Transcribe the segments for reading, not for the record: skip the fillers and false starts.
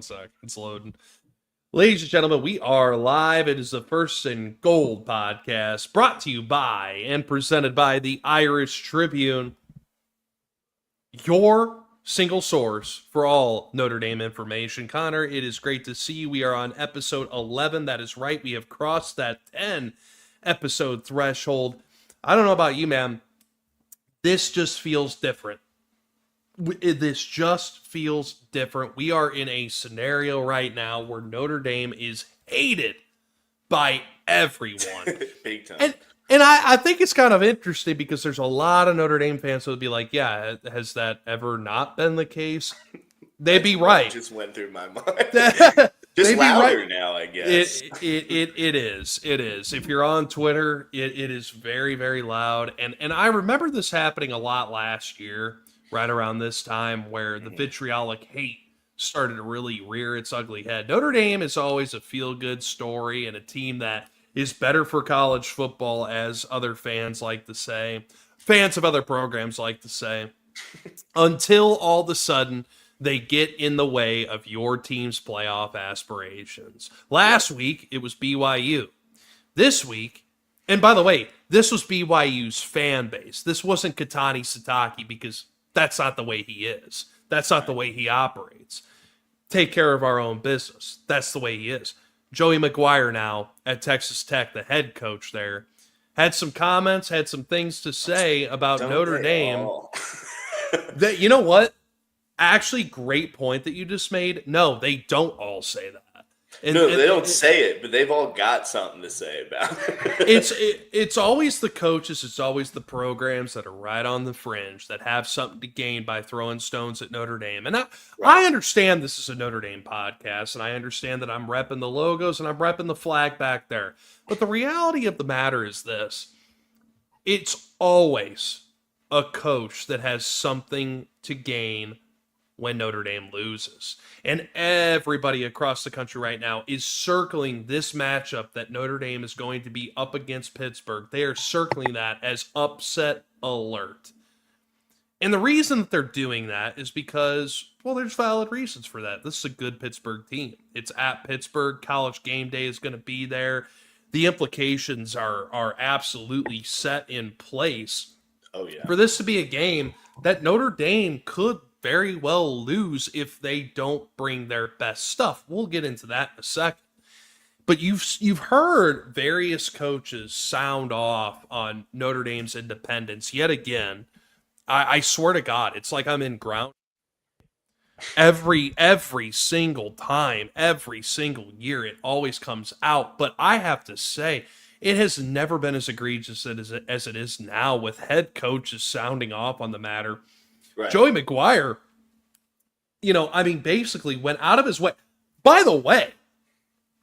Sec. It's loading. Ladies and gentlemen, we are live. It is the First and Gold podcast brought to you by and presented by the Irish Tribune, your single source for all Notre Dame information. Connor, it is great to see you. We are on episode 11. That is right. We have crossed that 10 episode threshold. I don't know about you, man. This just feels different. This just feels different. We are in a scenario right now where Notre Dame is hated by everyone. Big time. And I think it's kind of interesting because there's a lot of Notre Dame fans who would be like, yeah, has that ever not been the case? They'd be right. Just went through my mind. Just louder now, I guess. It is. It is. If you're on Twitter, it is very, very loud. And I remember this happening a lot last year, right around this time, where the vitriolic hate started to really rear its ugly head. Notre Dame is always a feel-good story and a team that is better for college football, as other fans like to say. Fans of other programs like to say. Until all of a sudden, they get in the way of your team's playoff aspirations. Last week, it was BYU. This week, and by the way, this was BYU's fan base. This wasn't Katani Satake, because that's not the way he is. That's not the way he operates. Take care of our own business. That's the way he is. Joey McGuire now at Texas Tech, the head coach there, had some comments, had some things to say about Notre Dame. That, you know what? Actually, great point that you just made. No, they don't all say that. They don't say it, but they've all got something to say about it. It's always the coaches, it's always the programs that are right on the fringe that have something to gain by throwing stones at Notre Dame. And I understand this is a Notre Dame podcast, and I understand that I'm repping the logos and I'm repping the flag back there. But the reality of the matter is this. It's always a coach that has something to gain when Notre Dame loses. And everybody across the country right now is circling this matchup that Notre Dame is going to be up against Pittsburgh. They are circling that as upset alert. And the reason that they're doing that is because, well, there's valid reasons for that. This is a good Pittsburgh team. It's at Pittsburgh. College game day is going to be there. The implications are absolutely set in place. Oh, yeah. For this to be a game that Notre Dame could very well lose if they don't bring their best stuff. We'll get into that in a second. But you've heard various coaches sound off on Notre Dame's independence yet again. I swear to God, it's like I'm in ground. Every single time, every single year, it always comes out. But I have to say, it has never been as egregious as it is now, with head coaches sounding off on the matter. Right. Joey McGuire, basically went out of his way. By the way,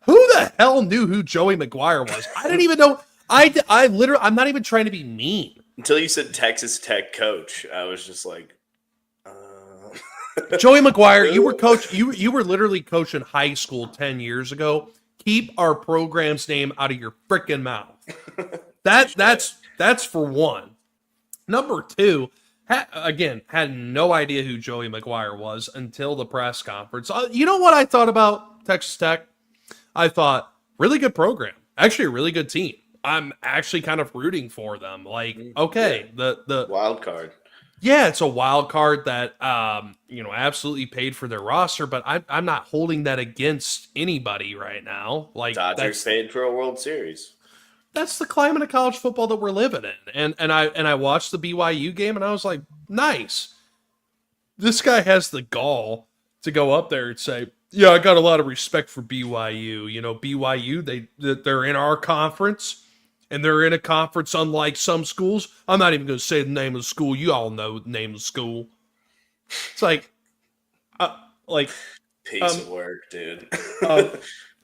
who the hell knew who Joey McGuire was? I didn't even know. I'm not even trying to be mean. Until you said Texas Tech coach, I was just like, Joey McGuire, you were literally coaching high school 10 years ago. Keep our program's name out of your freaking mouth. That's for one. Number two, had no idea who Joey McGuire was until the press conference. You know what I thought about Texas Tech? I thought, really good program. Actually, a really good team. I'm actually kind of rooting for them. Like, okay, the wild card. Yeah, it's a wild card that absolutely paid for their roster, but I'm not holding that against anybody right now. Like, Dodgers stayed for a World Series. That's the climate of college football that we're living in. And I watched the BYU game and I was like, nice. This guy has the gall to go up there and say, yeah, I got a lot of respect for BYU. BYU, they're in our conference, and they're in a conference unlike some schools. I'm not even going to say the name of the school. You all know the name of the school. It's like, piece of work, dude.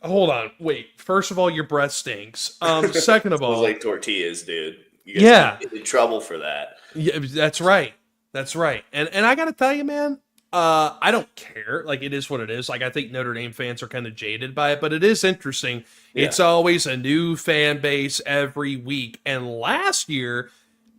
Hold on. Wait. First of all, your breath stinks. Second of all, like tortillas, dude. You guys get in trouble for that. Yeah, that's right. That's right. And I got to tell you, man, I don't care. Like, it is what it is. Like, I think Notre Dame fans are kind of jaded by it, but it is interesting. Yeah. It's always a new fan base every week. And last year,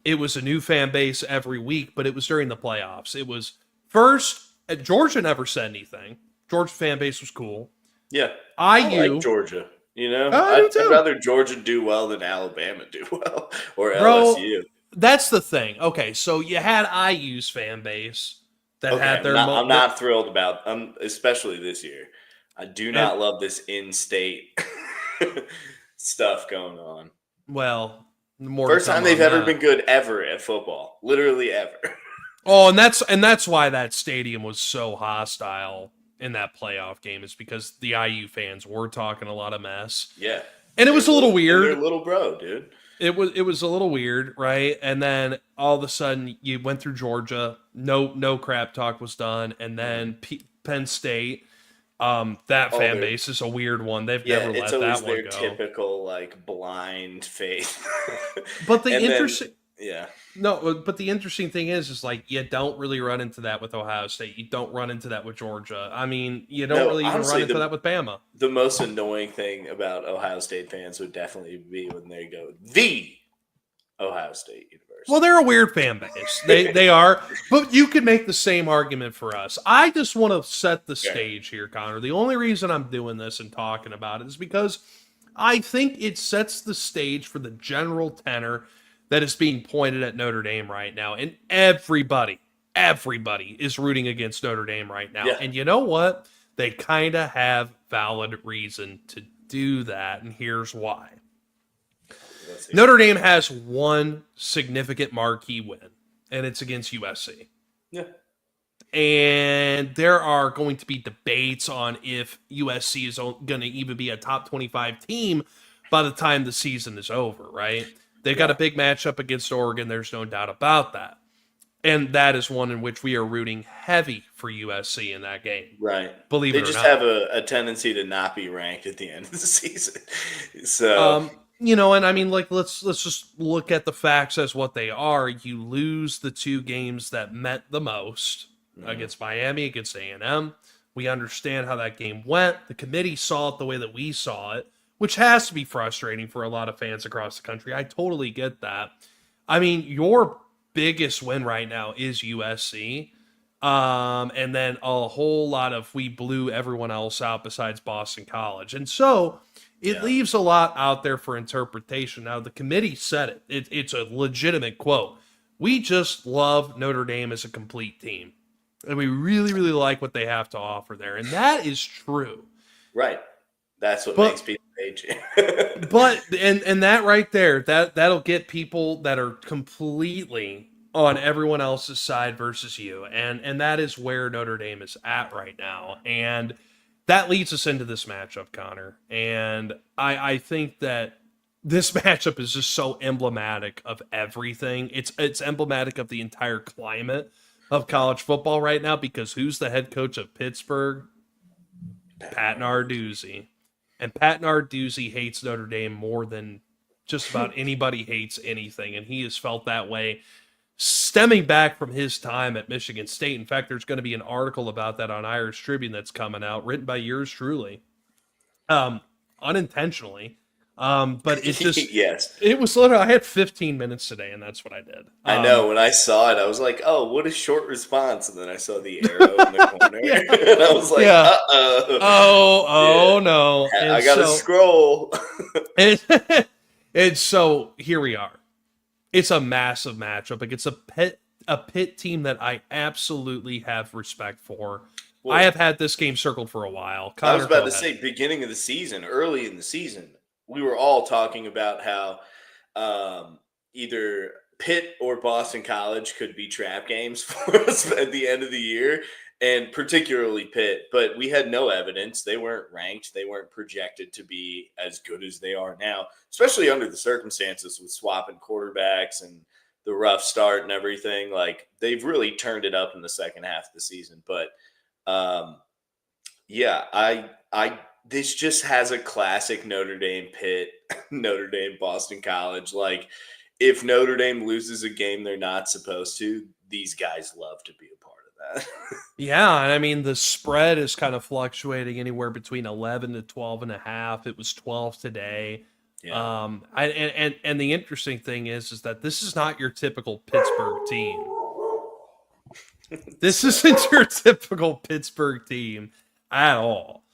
it was a new fan base every week, but it was during the playoffs. It was first, Georgia never said anything. Georgia fan base was cool. Yeah. I IU, like Georgia. You know, I do I'd too, rather Georgia do well than Alabama do well or bro. LSU. That's the thing. Okay, so you had IU's fan base that Okay, had their I'm not thrilled about especially this year. I do and not love this in-state stuff going on. well, more to First come time they've on ever that. been good ever at football, literally ever. Oh, and that's why that stadium was so hostile in that playoff game, is because the IU fans were talking a lot of mess. Yeah, And it was a little and their weird. little bro, dude. It was a little weird, right? And then all of a sudden you went through Georgia, no crap talk was done, and then Penn State, that Oh, fan base is a weird one. They've yeah, never it's let always that one their go. typical like blind faith. But the And then interesting yeah, No, but the interesting thing is like you don't really run into that with Ohio State. You don't run into that with Georgia. I mean, you don't no, really even run honestly, into that with Bama. the most annoying thing about Ohio State fans would definitely be when they go the Ohio State Well, University. they're a weird fan base. They are, but you could make the same argument for us. I just want to set the Yeah. stage here, Connor. The only reason I'm doing this and talking about it is because I think it sets the stage for the general tenor that is being pointed at Notre Dame right now, and everybody is rooting against Notre Dame right now. Yeah. And you know what? They kind of have valid reason to do that, and here's why. Notre Dame has one significant marquee win, and it's against USC. Yeah. And there are going to be debates on if USC is going to even be a top 25 team by the time the season is over, right? They've got a big matchup against Oregon. There's no doubt about that. And that is one in which we are rooting heavy for USC in that game. Right. Believe they it or just not. have a tendency to not be ranked at the end of the season. So and I mean, like, let's just look at the facts as what they are. You lose the two games that meant the most against Miami, against A&M. We understand how that game went. The committee saw it the way that we saw it, which has to be frustrating for a lot of fans across the country. I totally get that. I mean, your biggest win right now is USC. And then a whole lot of we blew everyone else out besides Boston College. And so it leaves a lot out there for interpretation. Now, the committee said it. It's a legitimate quote. We just love Notre Dame as a complete team. And we really, really like what they have to offer there. And that is true. Right. That's what makes people hate you. But that right there, that'll get people that are completely on everyone else's side versus you. And that is where Notre Dame is at right now. And that leads us into this matchup, Connor. And I think that this matchup is just so emblematic of everything. It's emblematic of the entire climate of college football right now, because who's the head coach of Pittsburgh? Pat Narduzzi. And Pat Narduzzi hates Notre Dame more than just about anybody hates anything. And he has felt that way stemming back from his time at Michigan State. In fact, there's going to be an article about that on Irish Tribune that's coming out, written by yours truly, unintentionally. But it just, yes, it was literally, I had 15 minutes today, and that's what I did. I know. When I saw it, I was like, "Oh, what a short response!" And then I saw the arrow in the corner, and I was like, "Oh, no!" And I gotta scroll. and so here we are. It's a massive matchup. Like, it's a Pitt team that I absolutely have respect for. Well, I have had this game circled for a while. Connor, I was about to say, beginning of the season, early in the season, we were all talking about how either Pitt or Boston College could be trap games for us at the end of the year, and particularly Pitt. But we had no evidence. They weren't ranked. They weren't projected to be as good as they are now, especially under the circumstances with swapping quarterbacks and the rough start and everything. Like, they've really turned it up in the second half of the season. But this just has a classic Notre Dame Pitt, Notre Dame Boston College. Like, if Notre Dame loses a game they're not supposed to, these guys love to be a part of that. Yeah, and I mean, the spread is kind of fluctuating anywhere between 11 to 12.5. It was 12 today. Yeah. And the interesting thing is that this is not your typical Pittsburgh team. This isn't your typical Pittsburgh team. at all.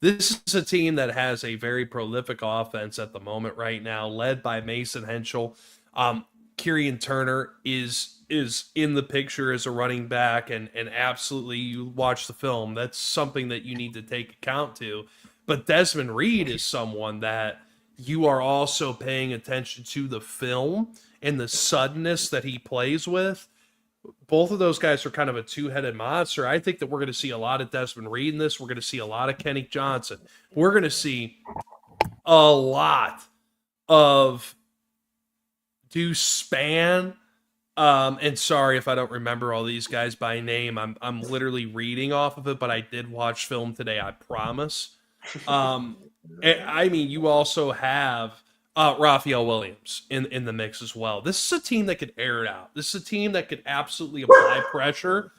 This is a team that has a very prolific offense at the moment right now, led by Mason Henschel. Kieran Turner is in the picture as a running back, and absolutely, you watch the film, that's something that you need to take account to. But Desmond Reed is someone that you are also paying attention to the film and the suddenness that he plays with. Both of those guys are kind of a two-headed monster. I think that we're going to see a lot of Desmond Reed in this. We're going to see a lot of Kenny Johnson. We're going to see a lot of Deuce Span. And sorry if I don't remember all these guys by name. I'm literally reading off of it, but I did watch film today, I promise. Um, I mean, you also have Raphael Williams in the mix as well. This is a team that could air it out. This is a team that could absolutely apply pressure.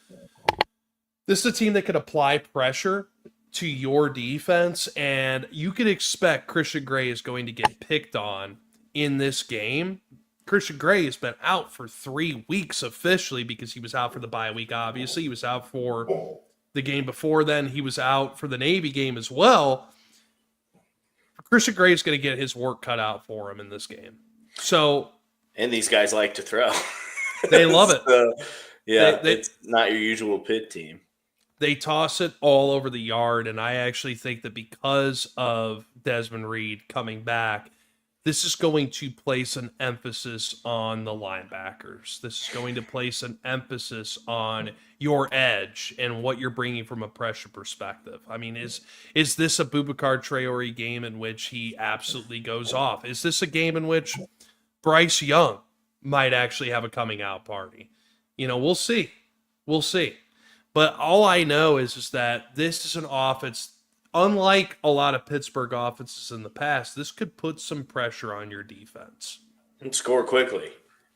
This is a team that could apply pressure to your defense, and you could expect Christian Gray is going to get picked on in this game. Christian Gray has been out for 3 weeks officially because he was out for the bye week, obviously. He was out for the game before then. He was out for the Navy game as well. Christian Gray is going to get his work cut out for him in this game. So, and these guys like to throw. They love it. So, yeah, it's not your usual Pitt team. They toss it all over the yard, and I actually think that because of Desmond Reed coming back, this is going to place an emphasis on the linebackers. This is going to place an emphasis on your edge and what you're bringing from a pressure perspective. I mean, is this a Boubacar Traore game in which he absolutely goes off? Is this a game in which Bryce Young might actually have a coming out party? You know, we'll see. We'll see. But all I know is that this is an offense. Unlike a lot of Pittsburgh offenses in the past, this could put some pressure on your defense. And score quickly.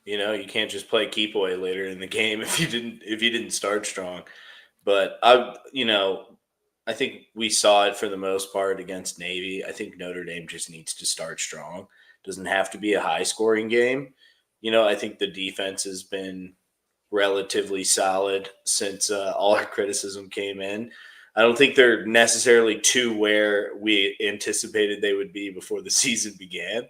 You know, you can't just play keep away later in the game if you didn't start strong. But I think we saw it for the most part against Navy. I think Notre Dame just needs to start strong. Doesn't have to be a high scoring game. You know, I think the defense has been relatively solid since all our criticism came in. I don't think they're necessarily to where we anticipated they would be before the season began.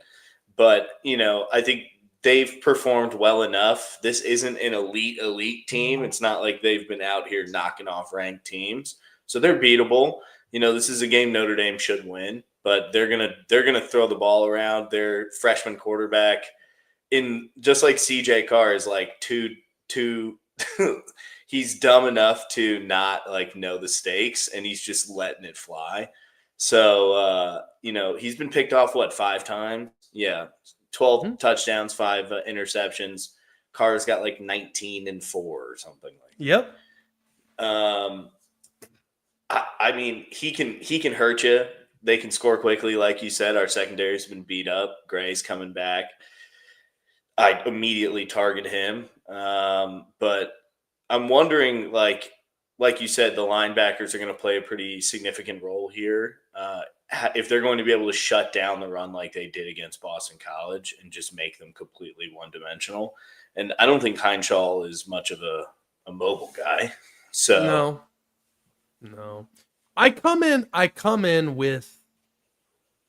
But, you know, I think they've performed well enough. This isn't an elite team. It's not like they've been out here knocking off ranked teams. So they're beatable. You know, this is a game Notre Dame should win, but they're gonna throw the ball around. Their freshman quarterback, in just like CJ Carr, is like too he's dumb enough to not like know the stakes, and he's just letting it fly. So, he's been picked off, 5 times? Yeah. 12 touchdowns, 5 interceptions. Carr's got like 19 and 4 or something like that. Yep. I mean, he can hurt you. They can score quickly. Like you said, our secondary's been beat up. Gray's coming back. I immediately target him. But I'm wondering, like you said, the linebackers are going to play a pretty significant role here. If they're going to be able to shut down the run like they did against Boston College and just make them completely one-dimensional. And I don't think Heinschall is much of a mobile guy. So No. I come in with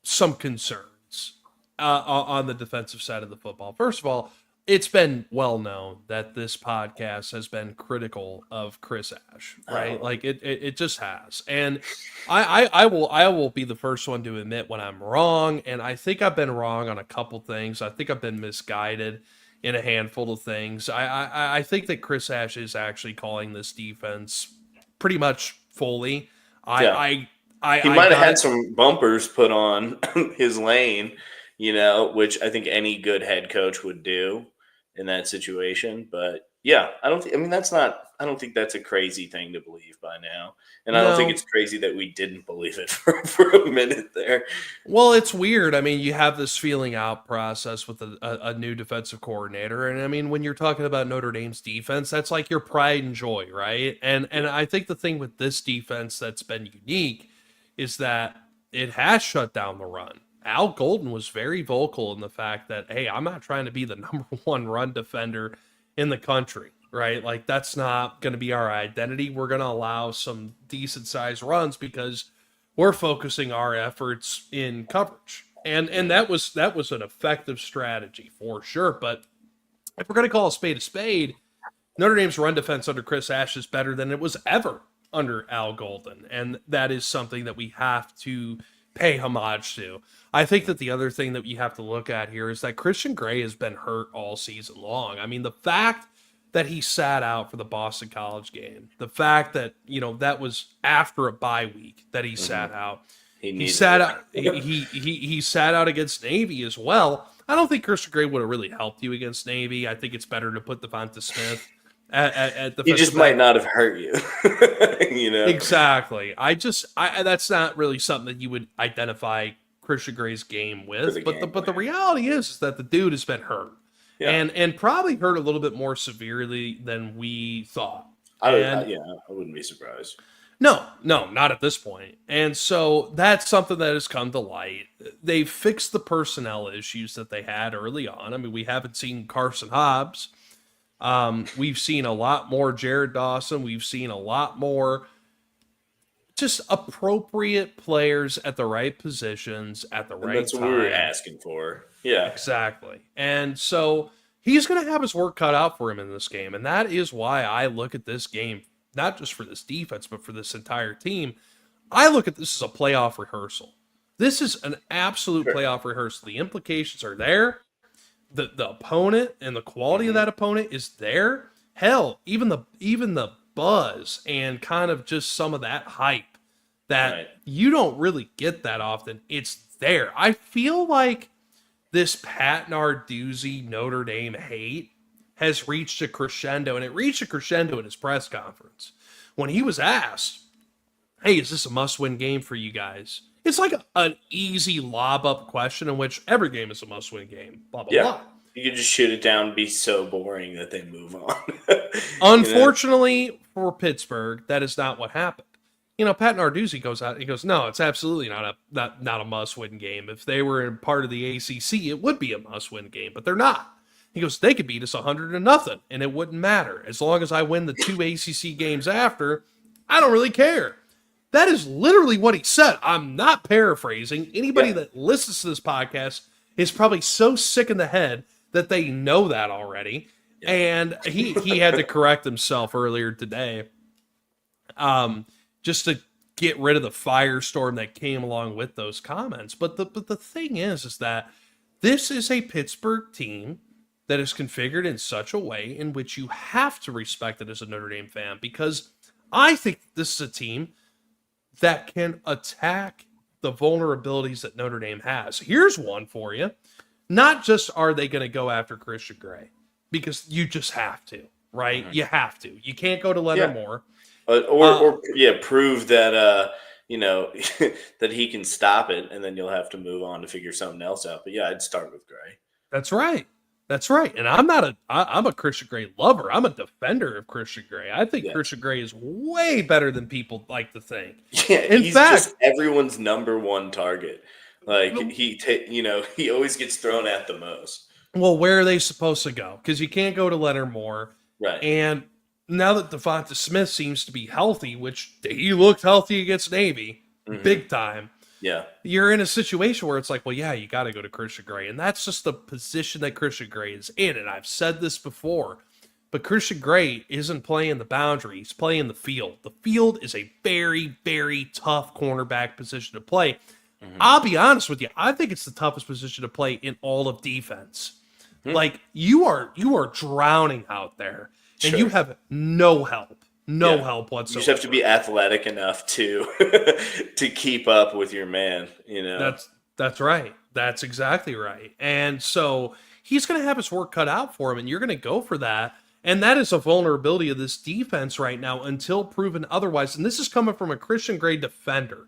some concerns on the defensive side of the football. First of all, it's been well known that this podcast has been critical of Chris Ash, right? Like it just has. And I will be the first one to admit when I'm wrong. And I think I've been wrong on a couple things. I think I've been misguided in a handful of things. I think that Chris Ash is actually calling this defense pretty much fully. He might have had some bumpers put on his lane, which I think any good head coach would do in that situation. But yeah, I don't think that's a crazy thing to believe by now. And I don't think it's crazy that we didn't believe it for a minute there. Well, it's weird. I mean, you have this feeling out process with a new defensive coordinator. And I mean, when you're talking about Notre Dame's defense, that's like your pride and joy, right? And I think the thing with this defense that's been unique is that it has shut down the run. Al Golden was very vocal in the fact that, hey, I'm not trying to be the number one run defender in the country. right? Like that's not going to be our identity. We're going to allow some decent sized runs because we're focusing our efforts in coverage. And Mhm. that was an effective strategy for sure. But if we're going to call a spade, Notre Dame's run defense under Chris Ash is better than it was ever under Al Golden. And that is something that we have to pay homage to. I think that the other thing that you have to look at here is that Christian Gray has been hurt all season long. I mean, the fact that he sat out for the Boston College game, the fact that, that was after a bye week that he sat out. He He needed sat out it. he sat out against Navy as well. I don't think Christian Gray would have really helped you against Navy. I think it's better to put Devonta Smith at He just defensive might back. not have hurt you. Exactly. I that's not really something that you would identify Christian Gray's game For the with. But game the plan. reality is that the dude has been hurt. Yeah. And probably hurt a little bit more severely than we thought. I And wouldn't be surprised. no, not at this point. And so that's something that has come to light. They've fixed the personnel issues that they had early on. I mean, we haven't seen Carson Hobbs. We've seen a lot more Jared Dawson. We've seen a lot more just appropriate players at the right positions at the And right that's what we were time. asking for. Yeah. Exactly. And so he's going to have his work cut out for him in this game. And that is why I look at this game, not just for this defense, but for this entire team. I look at this as a playoff rehearsal. This is an absolute Sure. playoff rehearsal. The implications are there. The opponent and the quality of that opponent is there. Hell, even the buzz and kind of just some of that hype that Right. you don't really get that often. It's there. I feel like this Pat Narduzzi Notre Dame hate has reached a crescendo, and it reached a crescendo in his press conference when he was asked, "Hey, is this a must-win game for you guys?" It's like an easy lob-up question in which every game is a must-win game. Blah blah Yeah. blah. You could just shoot it down and be so boring that they move on. Unfortunately for Pittsburgh, that is not what happened. Pat Narduzzi goes out. He goes, "No, it's absolutely not a must-win game. If they were in part of the ACC, it would be a must-win game, but they're not." He goes, "They could beat us 100-0, and it wouldn't matter as long as I win the 2 ACC games after. I don't really care." That is literally what he said. I'm not paraphrasing. Anybody Yeah. that listens to this podcast is probably so sick in the head that they know that already. Yeah. And he had to correct himself earlier today, just to get rid of the firestorm that came along with those comments. But the thing is that this is a Pittsburgh team that is configured in such a way in which you have to respect it as a Notre Dame fan, because I think this is a team that can attack the vulnerabilities that Notre Dame has. Here's one for you. Not just are they going to go after Christian Gray, because you just have to, right? You have to. You can't go to Leonard Moore. Prove that that he can stop it, and then you'll have to move on to figure something else out. But yeah, I'd start with Gray. That's right. That's right. And I'm a Christian Gray lover. I'm a defender of Christian Gray. I think Christian Gray is way better than people like to think. Yeah, In he's fact, just everyone's number one target. Like he always gets thrown at the most. well, where are they supposed to go? Because you can't go to Leonard Moore. Right. And now that Devonta Smith seems to be healthy, which he looked healthy against Navy, big time. Yeah. You're in a situation where it's like, well, yeah, you got to go to Christian Gray. And that's just the position that Christian Gray is in. And I've said this before, but Christian Gray isn't playing the boundary. He's playing the field. The field is a very, very tough cornerback position to play. I'll be honest with you. I think it's the toughest position to play in all of defense. Like you are drowning out there, and you have no help. Help whatsoever. You just have to be athletic enough to to keep up with your man, That's right. That's exactly right. And so he's going to have his work cut out for him, and you're going to go for that. And that is a vulnerability of this defense right now until proven otherwise. And this is coming from a Christian Gray defender,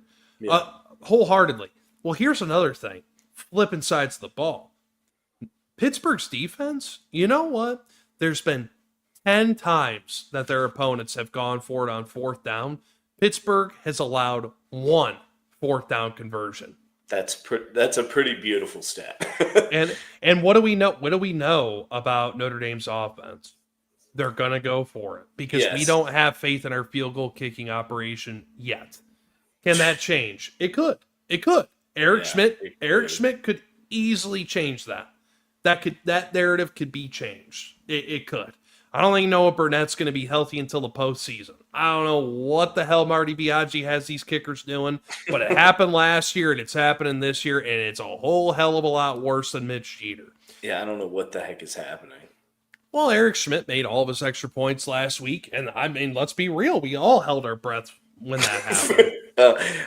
wholeheartedly. Well, here's another thing. Flipping sides of the ball. Pittsburgh's defense, you know what? There's been 10 times that their opponents have gone for it on fourth down. Pittsburgh has allowed 1 fourth down conversion. That's a pretty beautiful stat. And what do we know? What do we know about Notre Dame's offense? they're going to go for it because we Yes. don't have faith in our field goal kicking operation yet. Can that change? It could. It could. Eric Yeah. Schmidt, It Eric could. Schmidt could easily change that. That narrative could be changed. It could. I don't think Noah Burnett's going to be healthy until the postseason. I don't know what the hell Marty Biaggi has these kickers doing, but it happened last year and it's happening this year, and it's a whole hell of a lot worse than Mitch Jeter. Yeah, I don't know what the heck is happening. Well, Eric Schmidt made all of his extra points last week, and I mean, let's be real, we all held our breath when that happened.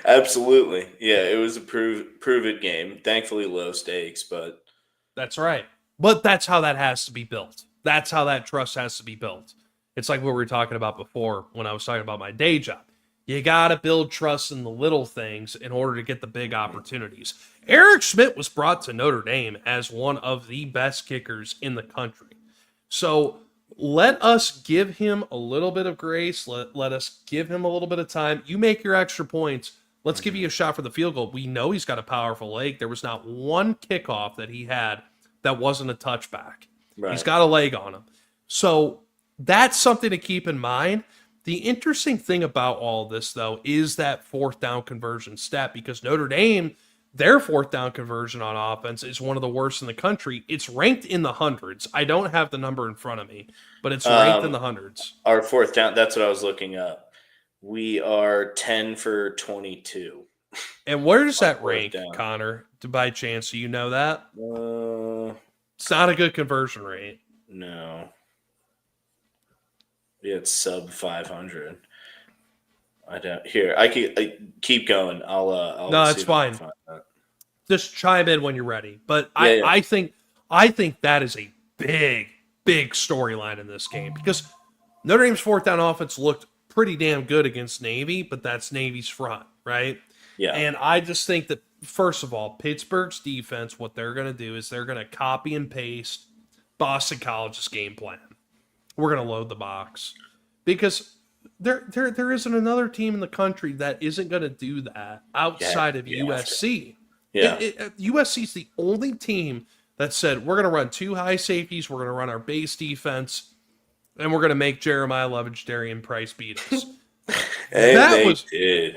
Absolutely. Yeah, it was a prove it game. Thankfully low stakes, but That's right. But that's how that has to be built. That's how that trust has to be built. It's like what we were talking about before when I was talking about my day job. You got to build trust in the little things in order to get the big opportunities. Eric Schmidt was brought to Notre Dame as one of the best kickers in the country. So let us give him a little bit of grace. Let us give him a little bit of time. You make your extra points. Let's give you a shot for the field goal. We know he's got a powerful leg. There was not one kickoff that he had that wasn't a touchback. He's right. got a leg on him. So that's something to keep in mind. The interesting thing about all this, though, is that fourth down conversion stat, because Notre Dame, their fourth down conversion on offense is one of the worst in the country. It's ranked in the hundreds. I don't have the number in front of me, but it's ranked in the hundreds. Our fourth down, that's what I was looking up. We are 10 for 22. And where does that fourth rank, down. Connor? By chance, do you know that? It's not a good conversion rate. No. Yeah, it's sub 500. I don't. Here, I keep going. I'll No, see it's if I can fine. find that. Just chime in when you're ready. But Yeah. I think that is a big storyline in this game because Notre Dame's fourth down offense looked pretty damn good against Navy, but that's Navy's front, right? Yeah. And I just think that, first of all, Pittsburgh's defense, what they're going to do is they're going to copy and paste Boston College's game plan. We're going to load the box because there isn't another team in the country that isn't going to do that outside of USC. Yeah. USC is the only team that said, we're going to run two high safeties, we're going to run our base defense, and we're going to make Jeremiah Love and Jadarian Price beat us. And that they was did.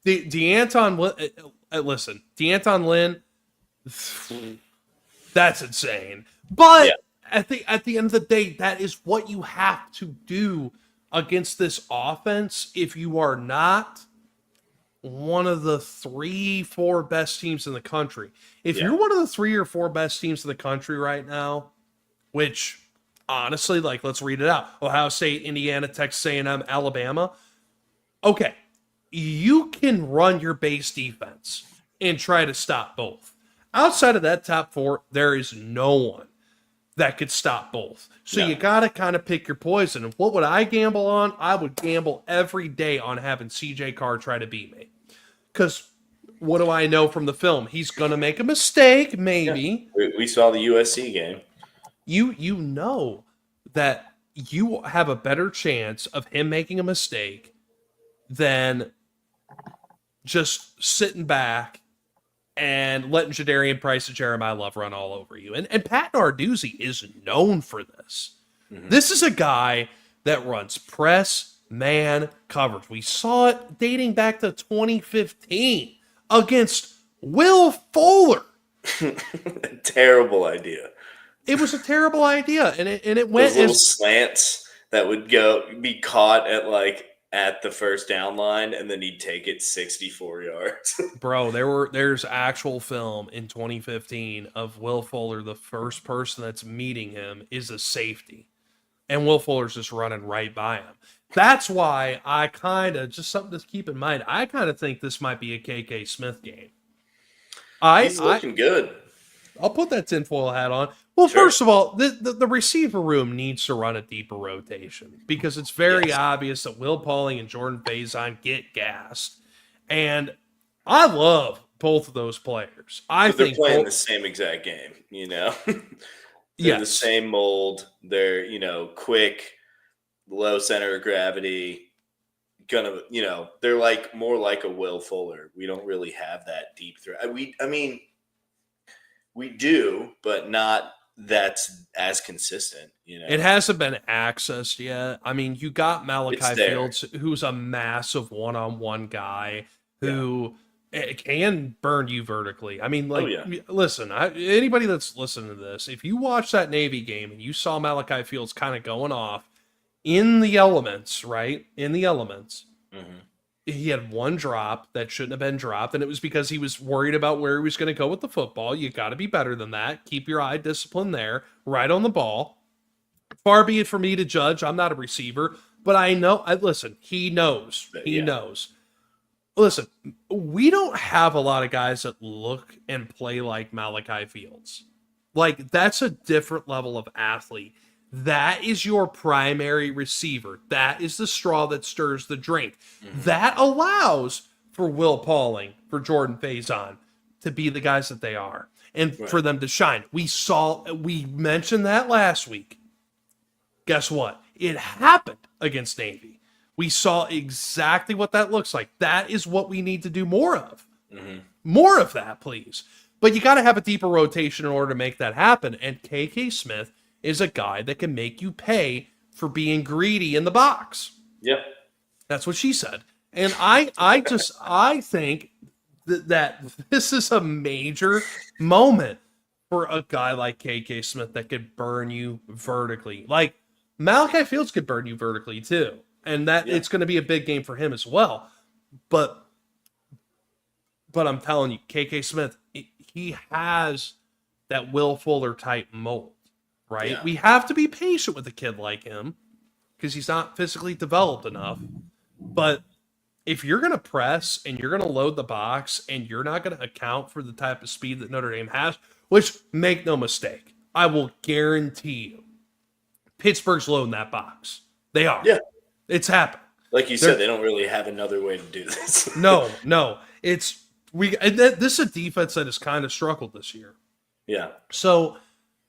DeAnton Lynn, that's insane. But at the end of the day, that is what you have to do against this offense if you are not one of the 3-4 best teams in the country. If you're one of the 3 or 4 best teams in the country right now, which honestly, like, let's read it out: Ohio State, Indiana, Texas A&M, Alabama. Okay, you can run your base defense and try to stop both. Outside of that top 4, there is no one that could stop both. So you got to kind of pick your poison. And what would I gamble on? I would gamble every day on having CJ Carr try to beat me. Because what do I know from the film? He's going to make a mistake, maybe. Yeah. We saw the USC game. You know that you have a better chance of him making a mistake than just sitting back and letting Jadarian Price and Jeremiah Love run all over you. And Pat Narduzzi is known for this. Mm-hmm. This is a guy that runs press man coverage. We saw it dating back to 2015 against Will Fuller. Terrible idea. It was a terrible idea, and it went those little slants that would be caught at the first down line, and then he'd take it 64 yards. Bro, there's actual film in 2015 of Will Fuller. The first person that's meeting him is a safety, and Will Fuller's just running right by him. That's why I kind of, just something to keep in mind, I kind of think this might be a KK Smith game. He's looking good. I'll put that tinfoil hat on. Well, sure. First of all, the receiver room needs to run a deeper rotation because it's very obvious that Will Pauling and Jordan Faison get gassed. And I love both of those players. I think they're playing the same exact game, They're the same mold. They're, quick, low center of gravity. They're like more like a Will Fuller. We don't really have that deep threat. We do, but not that's as consistent. It hasn't been accessed yet. I mean, you got It's Malachi there. Fields, who's a massive one-on-one guy Yeah. who can burn you vertically. I mean, Oh like, yeah. listen, anybody that's listening to this, if you watch that Navy game and you saw Malachi Fields kind of going off in the elements, right? In the elements, Hmm. he had one drop that shouldn't have been dropped, and it was because he was worried about where he was going to go with the football. You got to be better than that. Keep your eye discipline there, right on the ball. Far be it for me to judge. I'm not a receiver, but I know. Listen, he knows. But He yeah. knows. Listen, we don't have a lot of guys that look and play like Malachi Fields. Like, that's a different level of athlete. That is your primary receiver. That is the straw that stirs the drink. Hmm. That allows for Will Pauling, for Jordan Faison to be the guys that they are and Right. for them to shine. We mentioned that last week. Guess what? It happened against Navy. We saw exactly what that looks like. That is what we need to do more of. Hmm. More of that, please. But you got to have a deeper rotation in order to make that happen. And KK Smith is a guy that can make you pay for being greedy in the box. Yeah. That's what she said. And I think that this is a major moment for a guy like KK Smith that could burn you vertically. Like, Malachi Fields could burn you vertically too. And that Yeah. it's going to be a big game for him as well. But I'm telling you, KK Smith, he has that Will Fuller type mold, right? Yeah. We have to be patient with a kid like him because he's not physically developed enough. But if you're going to press and you're going to load the box and you're not going to account for the type of speed that Notre Dame has, which, make no mistake, I will guarantee you, Pittsburgh's loading that box. They are. Yeah. It's happened. Like you said, they don't really have another way to do this. No. It's this is a defense that has kind of struggled this year. Yeah. So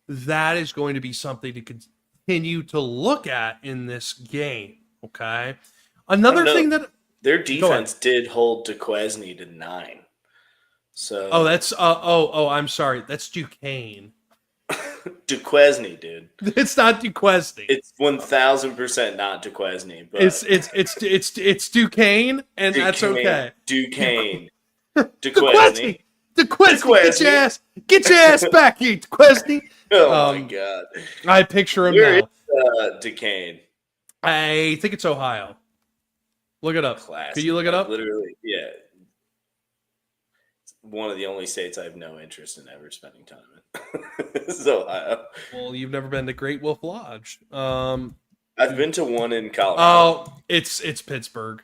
that is going to be something to continue to look at in this game. Okay. Another thing that their defense did hold Duquesne to 9. So that's I'm sorry, that's Duquesne. Duquesne, dude. It's not Duquesne. It's 1000% not Duquesne, but It's Duquesne, and that's okay. Duquesne. Duquesne. Duquesne, get your ass back here, Duquesne. Oh my god. I picture him Where now. is Duquesne? I think it's Ohio. Look it up. Classic. Can you look it up? Literally, yeah. It's one of the only states I have no interest in ever spending time in. It's Ohio. Well, you've never been to Great Wolf Lodge. I've been to one in Colorado. Oh, it's Pittsburgh.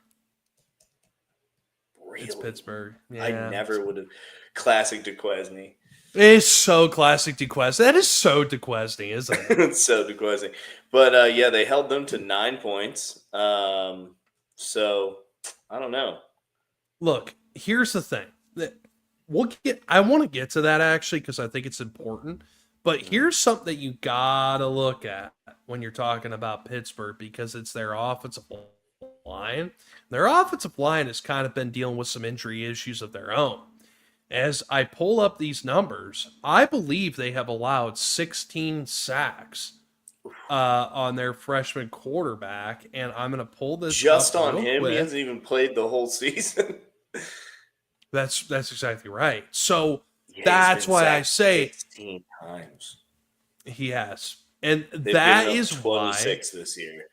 Really? It's Pittsburgh. Yeah. I never would have. Classic Duquesne. It's so classic Duquesne. That is so Duquesne, isn't it? It's so Duquesne. But yeah, they held them to 9 points. So I don't know. Look, here's the thing. I want to get to that actually because I think it's important. But here's something that you gotta look at when you're talking about Pittsburgh because it's their offensive line. Their offensive line has kind of been dealing with some injury issues of their own. As I pull up these numbers, I believe they have allowed 16 sacks on their freshman quarterback, and I'm going to pull this Just up on real him, quick. he hasn't even played the whole season. That's exactly right. So Yeah, that's he's been why I sacked say 16 times. he has, and They've that given up is 26 why this year.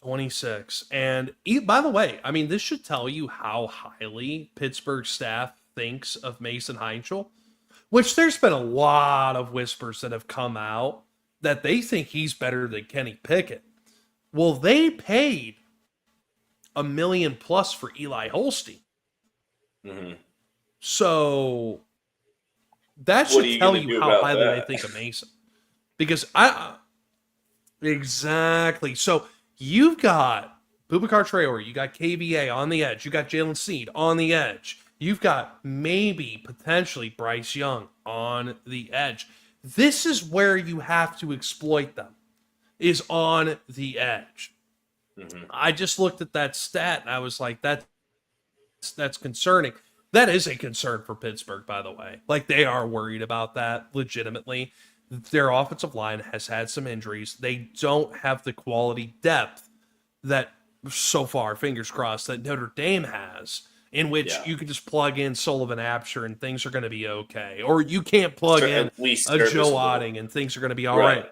26. And by the way, I mean, this should tell you how highly Pittsburgh staff thinks of Mason Heinchel, which there's been a lot of whispers that have come out that they think he's better than Kenny Pickett. Well, they paid $1 million plus for Eli Holstein. Mm-hmm. So that What are should you tell gonna you do how about highly they that? think of Mason. Because exactly. So you've got Boubacar Traore, you got KVA on the edge, you got Jalen Seed on the edge, you've got maybe potentially Bryce Young on the edge. This is where you have to exploit them, is on the edge. Mm-hmm. I just looked at that stat and I was like, that's concerning. That is a concern for Pittsburgh, by the way. Like, they are worried about that legitimately. Their offensive line has had some injuries. They don't have the quality depth that, so far, fingers crossed, that Notre Dame has, in which Yeah. you can just plug in Sullivan Absher and things are going to be okay. Or you can't plug in At least a Joe serviceable. Otting and things are going to be all Right. right.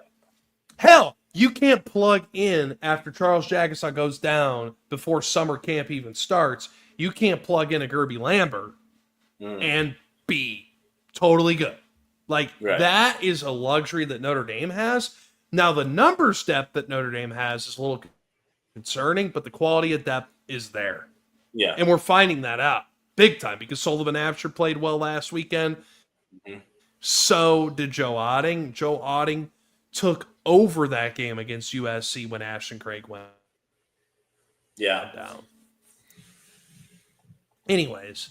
Hell, you can't plug in after Charles Jagusah goes down before summer camp even starts. You can't plug in a Gerby Lambert and be totally good. Like, Right. that is a luxury that Notre Dame has. Now, the numbers depth that Notre Dame has is a little concerning, but the quality of depth is there. Yeah. And we're finding that out big time because Sullivan Absher played well last weekend. So did Joe Otting. Joe Otting took over that game against USC when Ashton Craig went Yeah. down. Anyways,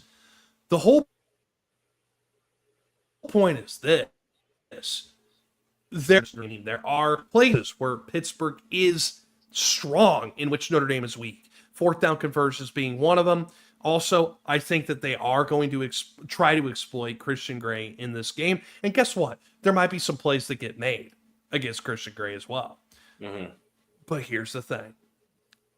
the whole point is this. There are places where Pittsburgh is strong in which Notre Dame is weak. Fourth down conversions being one of them. Also, I think that they are going to try to exploit Christian Gray in this game. And guess what? There might be some plays that get made against Christian Gray as well. But here's the thing.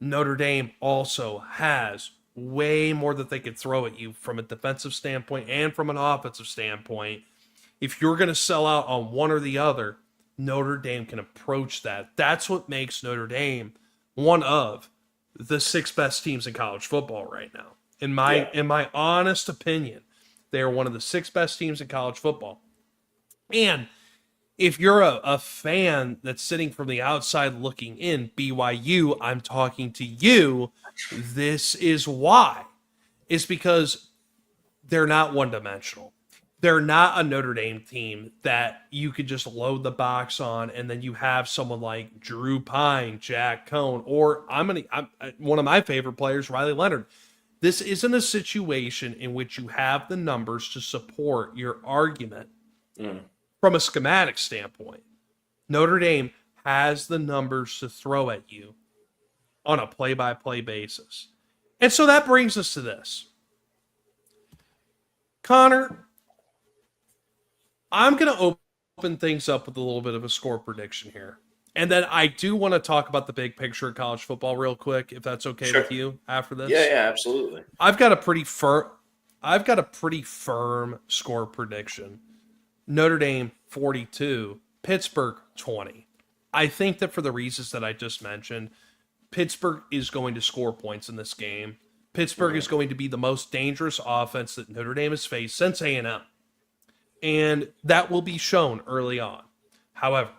Notre Dame also has way more that they could throw at you from a defensive standpoint and from an offensive standpoint. If you're going to sell out on one or the other, Notre Dame can approach that. That's what makes Notre Dame one of the 6 best teams in college football right now. In my honest opinion, they are one of the 6 best teams in college football. And if you're a fan that's sitting from the outside looking in, BYU, I'm talking to you. This is why. It's because they're not one-dimensional. They're not a Notre Dame team that you could just load the box on and then you have someone like Drew Pine, Jack Cohn, or one of my favorite players, Riley Leonard. This isn't a situation in which you have the numbers to support your argument from a schematic standpoint. Notre Dame has the numbers to throw at you on a play-by-play basis. And so that brings us to this. Connor, I'm going to open things up with a little bit of a score prediction here. And then I do want to talk about the big picture of college football real quick, if that's okay with you after this. Yeah, absolutely. I've got a pretty firm score prediction. Notre Dame 42, Pittsburgh 20. I think that for the reasons that I just mentioned, Pittsburgh is going to score points in this game. Pittsburgh is going to be the most dangerous offense that Notre Dame has faced since A&M. And that will be shown early on. However,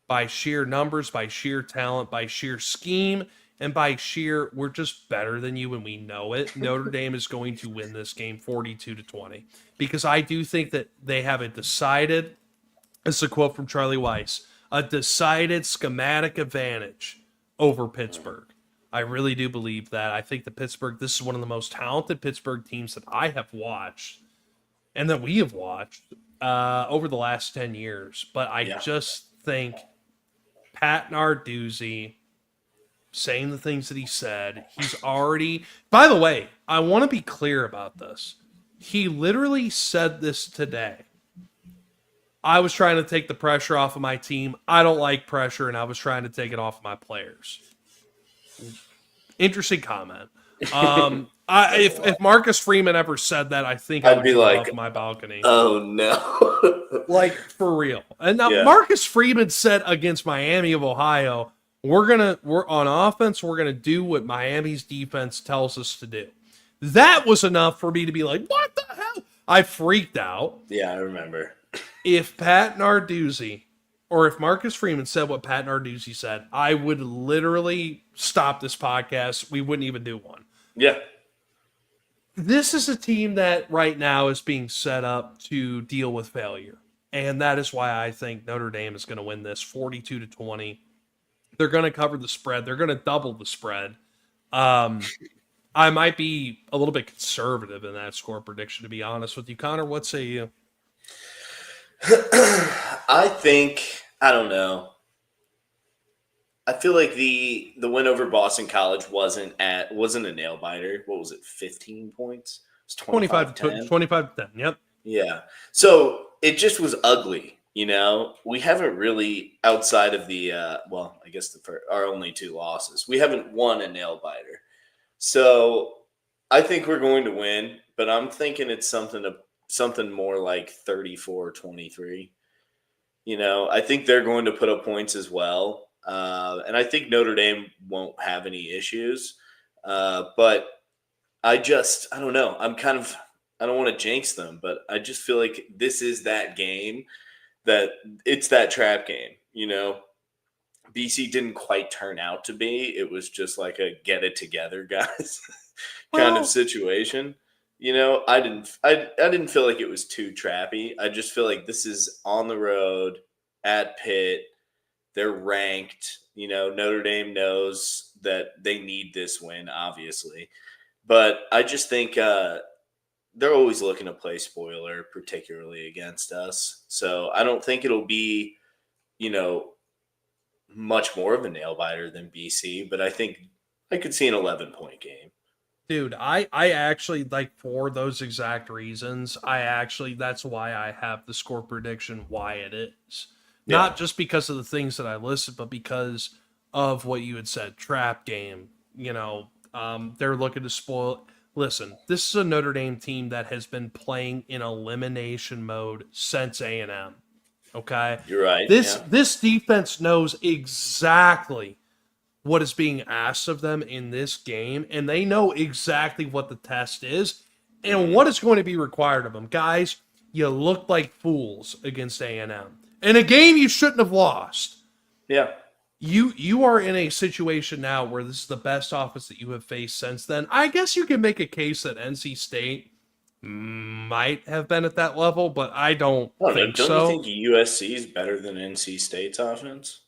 by sheer numbers, by sheer talent, by sheer scheme, and by sheer, we're just better than you and we know it, Notre Dame is going to win this game 42-20. Because I do think that they have a decided, this is a quote from Charlie Weiss, a decided schematic advantage over Pittsburgh. I really do believe that. I think that Pittsburgh, this is one of the most talented Pittsburgh teams that I have watched and that we have watched over the last 10 years. But I just think Pat Narduzzi saying the things that he said, he's already... By the way, I want to be clear about this. He literally said this today. I was trying to take the pressure off of my team. I don't like pressure, and I was trying to take it off of my players. Interesting comment. If Marcus Freeman ever said that, I think I would be like, off my balcony. Oh no! Like, for real. And now Marcus Freeman said against Miami of Ohio, we're on offense, we're gonna do what Miami's defense tells us to do. That was enough for me to be like, what the hell? I freaked out. Yeah, I remember. If Pat Narduzzi or if Marcus Freeman said what Pat Narduzzi said, I would literally stop this podcast. We wouldn't even do one. Yeah. This is a team that right now is being set up to deal with failure. And that is why I think Notre Dame is going to win this 42-20. They're going to cover the spread. They're going to double the spread. I might be a little bit conservative in that score prediction, to be honest with you. Connor, what say you? I don't know. I feel like the win over Boston College wasn't a nail biter. What was it, 15 points? It's 25 to 25-10. 25 to 10. Yep. Yeah. So it just was ugly, you know. We haven't really outside of the well, I guess our only two losses. We haven't won a nail biter. So I think we're going to win, but I'm thinking it's something more like 34-23. You know, I think they're going to put up points as well. And I think Notre Dame won't have any issues. But I don't know. I don't want to jinx them, but I just feel like this is that game that it's that trap game. You know, BC didn't quite turn out to be. It was just like a get it together, guys, kind of Well, situation. You know, I didn't feel like it was too trappy. I just feel like this is on the road at Pitt. They're ranked. You know, Notre Dame knows that they need this win, obviously. But I just think they're always looking to play spoiler, particularly against us. So I don't think it'll be, you know, much more of a nail biter than BC, but I think I could see an 11-point game. dude, I actually like for those exact reasons. That's why I have the score prediction why it is. Yeah, Not just because of the things that I listed, but because of what you had said, trap game. They're looking to spoil. Listen, this is a Notre Dame team that has been playing in elimination mode since A&M. Okay, you're right. this Yeah. this defense knows exactly what is being asked of them in this game, and they know exactly what the test is and Hmm. what is going to be required of them. Guys, you looked like fools against A&M. In a game you shouldn't have lost. Yeah. You are in a situation now where this is the best offense that you have faced since then. I guess you can make a case that NC State might have been at that level, but I don't I don't know. think Don't you so. think USC is better than NC State's offense?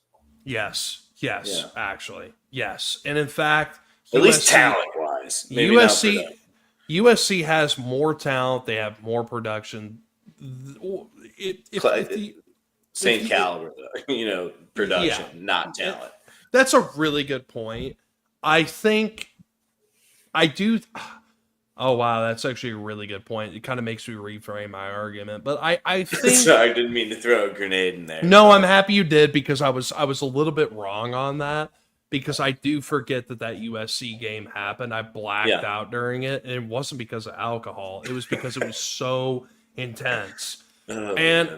Yes, Yeah. yes, actually. Yes. And in fact, At least USC talent wise. Maybe not USC production. USC has more talent. They have more production. If the if Same the caliber, though. You know, yeah, production, not it- talent. that's a really good point. I think I do. Oh wow, that's actually a really good point. It kind of makes me reframe my argument, but I think Sorry, I didn't mean to throw a grenade in there, no, I'm but happy you did because I was a little bit wrong on that because I do forget that USC game happened. I blacked yeah. out during it, and it wasn't because of alcohol. It was because it was so intense. Oh And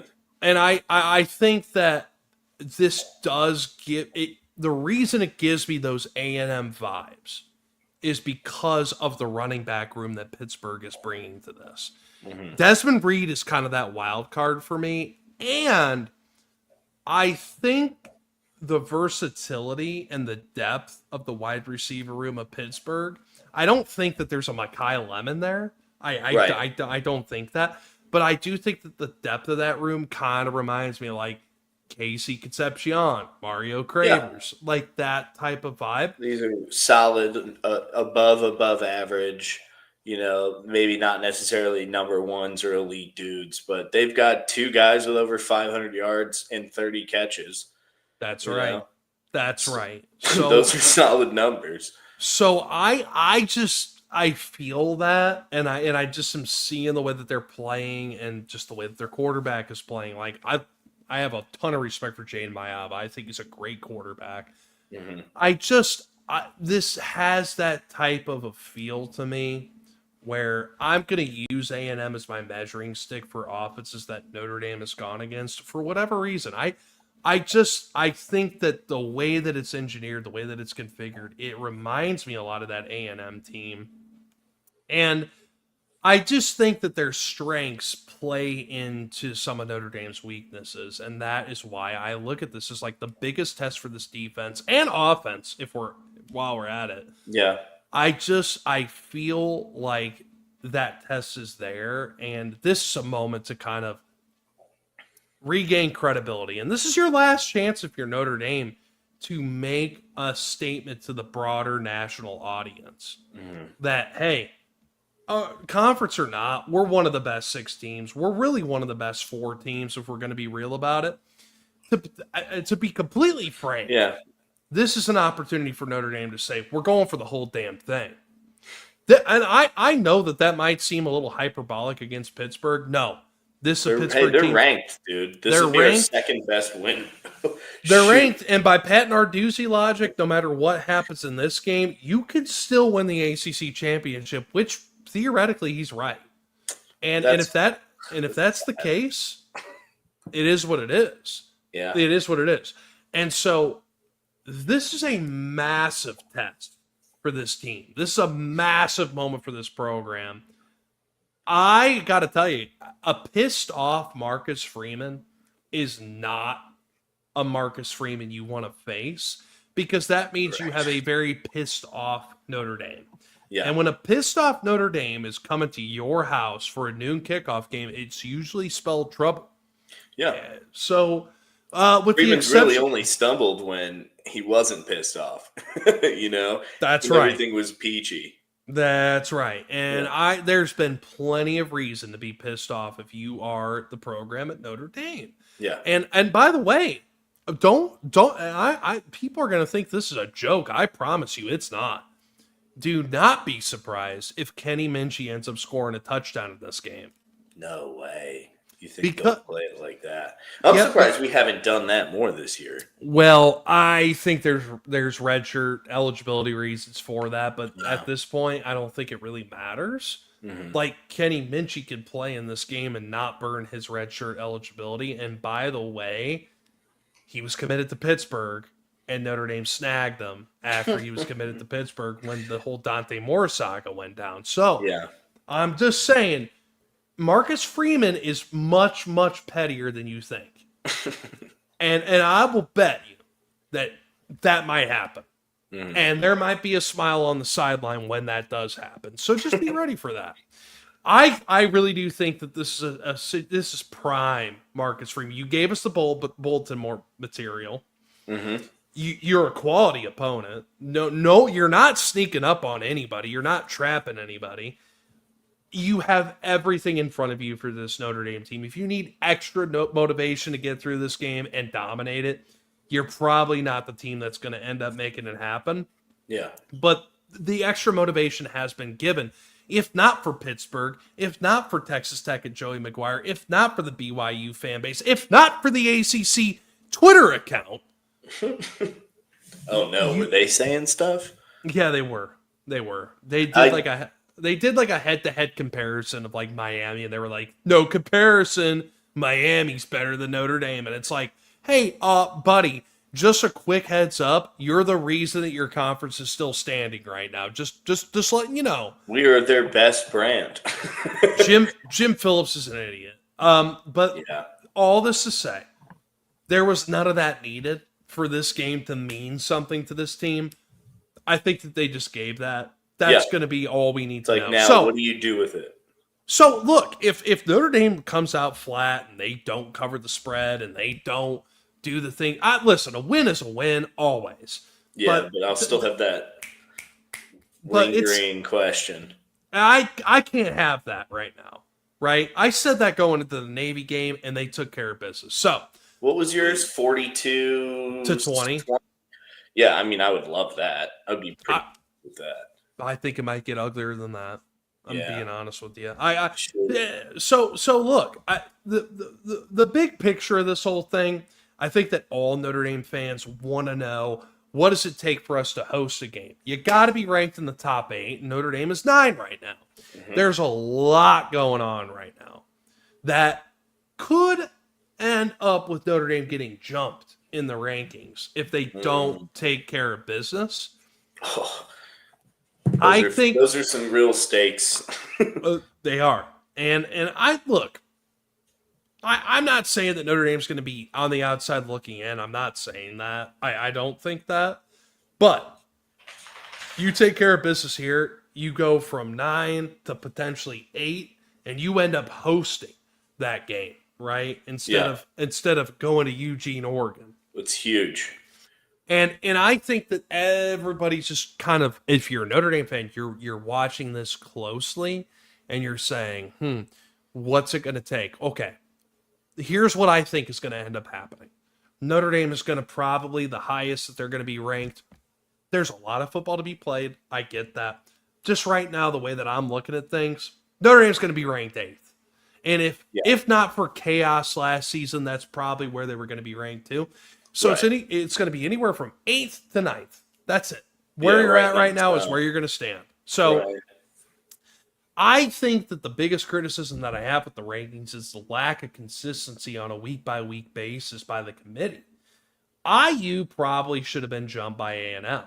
man. I think that this does give it the reason it gives me those A&M vibes is because of the running back room that Pittsburgh is bringing to this. Hmm. Desmond Reed is kind of that wild card for me, and I think the versatility and the depth of the wide receiver room of Pittsburgh. I don't think that there's a Mekhi Lemon there. Right. I don't think that, but I do think that the depth of that room kind of reminds me of like Casey Concepcion, Mario Yeah. Cravers, like that type of vibe. These are solid, above average. You know, maybe not necessarily number ones or elite dudes, but they've got two guys with over 500 yards and 30 catches. That's You right. know, That's right. those are solid numbers. So I just I feel that and I just am seeing the way that they're playing and just the way that their quarterback is playing. Like I have a ton of respect for Jane Mayava. I think he's a great quarterback. Hmm. This has that type of a feel to me where I'm going to use A&M as my measuring stick for offenses that Notre Dame has gone against for whatever reason. I think that the way that it's engineered, the way that it's configured, it reminds me a lot of that A&M team. And I just think that their strengths play into some of Notre Dame's weaknesses, and that is why I look at this as like the biggest test for this defense and offense. If we're while we're at it, Yeah. I feel like that test is there, and this is a moment to kind of regain credibility. And this is your last chance if you're Notre Dame to make a statement to the broader national audience Hmm. that hey, conference or not, we're one of the best six teams. We're really one of the best four teams if we're going to be real about it. To be completely frank, Yeah. this is an opportunity for Notre Dame to say, we're going for the whole damn thing. And I know that might seem a little hyperbolic against Pittsburgh. No, this is a Pittsburgh They're team. ranked, dude. This They're would be our ranked. second best win. They're Shoot. ranked, and by Pat Narduzzi logic, no matter what happens in this game, you could still win the ACC championship. Which theoretically, he's right. And That's if that's the case, it is what it is. yeah. It is what it is. And so this is a massive test for this team. This is a massive moment for this program. I got to tell you, a pissed off Marcus Freeman is not a Marcus Freeman you want to face, because that means you have a very pissed off Notre Dame. Yeah. And when a pissed off Notre Dame is coming to your house for a noon kickoff game, it's usually spelled trouble. Yeah. So, with Freeman the exception, really only stumbled when he wasn't pissed off. That's when right. Everything was peachy. That's right. And there's been plenty of reason to be pissed off if you are the program at Notre Dame. Yeah. And by the way, don't I people are going to think this is a joke. I promise you it's not. Do not be surprised if Kenny Minchie ends up scoring a touchdown in this game. No way. You think they'll play it like that? I'm surprised we haven't done that more this year. Well, I think there's redshirt eligibility reasons for that, but at this point, I don't think it really matters. Mm-hmm. Like, Kenny Minchie could play in this game and not burn his redshirt eligibility. And by the way, he was committed to Pittsburgh, and Notre Dame snagged him after he was committed to Pittsburgh when the whole Dante Moore saga went down. So, I'm just saying, Marcus Freeman is much, much pettier than you think. and I will bet you that might happen. Mm-hmm. And there might be a smile on the sideline when that does happen. So just be ready for that. I really do think that this is this is prime Marcus Freeman. You gave us the bulletin more material. Mm-hmm. You're a quality opponent. No, you're not sneaking up on anybody. You're not trapping anybody. You have everything in front of you for this Notre Dame team. If you need extra motivation to get through this game and dominate it, you're probably not the team that's going to end up making it happen. Yeah. But the extra motivation has been given. If not for Pittsburgh, if not for Texas Tech and Joey McGuire, if not for the BYU fan base, if not for the ACC Twitter account. Oh, no. Were they saying stuff? Yeah, they were. They did like a head-to-head comparison of like Miami, and they were like, no comparison, Miami's better than Notre Dame. And it's like, hey, buddy, just a quick heads up, you're the reason that your conference is still standing right now. Just letting you know. We are their best brand. Jim Phillips is an idiot. But all this to say, there was none of that needed for this game to mean something to this team. I think that they just gave that. That's going to be all we need to know. Now, so, what do you do with it? So, look, if Notre Dame comes out flat and they don't cover the spread and they don't do the thing, listen, a win is a win always. Yeah, but I'll still have that lingering question. I can't have that right now, right? I said that going into the Navy game, and they took care of business. So, what was yours? 42 to 20. Yeah, I mean, I would love that. I'd be pretty with that. I think it might get uglier than that. I'm being honest with you. Sure. So look, the big picture of this whole thing, I think that all Notre Dame fans want to know, what does it take for us to host a game? You got to be ranked in the top 8. Notre Dame is 9 right now. Mm-hmm. There's a lot going on right now that could end up with Notre Dame getting jumped in the rankings if they don't take care of business. I think those are some real stakes. They are. And I'm not saying that Notre Dame's going to be on the outside looking in. I'm not saying that. I don't think that. But you take care of business here, you go from 9 to potentially 8, and you end up hosting that game, right? Instead of going to Eugene, Oregon. It's huge. And I think that everybody's just kind of, if you're a Notre Dame fan, you're watching this closely and you're saying, what's it going to take? Okay, here's what I think is going to end up happening. Notre Dame is going to probably the highest that they're going to be ranked. There's a lot of football to be played. I get that. just right now, the way that I'm looking at things, Notre Dame's going to be ranked 8th. And Yeah. if not for chaos last season, that's probably where they were going to be ranked too. So Right. it's going to be anywhere from 8th to 9th. That's it. Yeah, Where you're right at now right it's now is where you're going to stand. So right. I think that the biggest criticism that I have with the rankings is the lack of consistency on a week by week basis by the committee. IU probably should have been jumped by A&M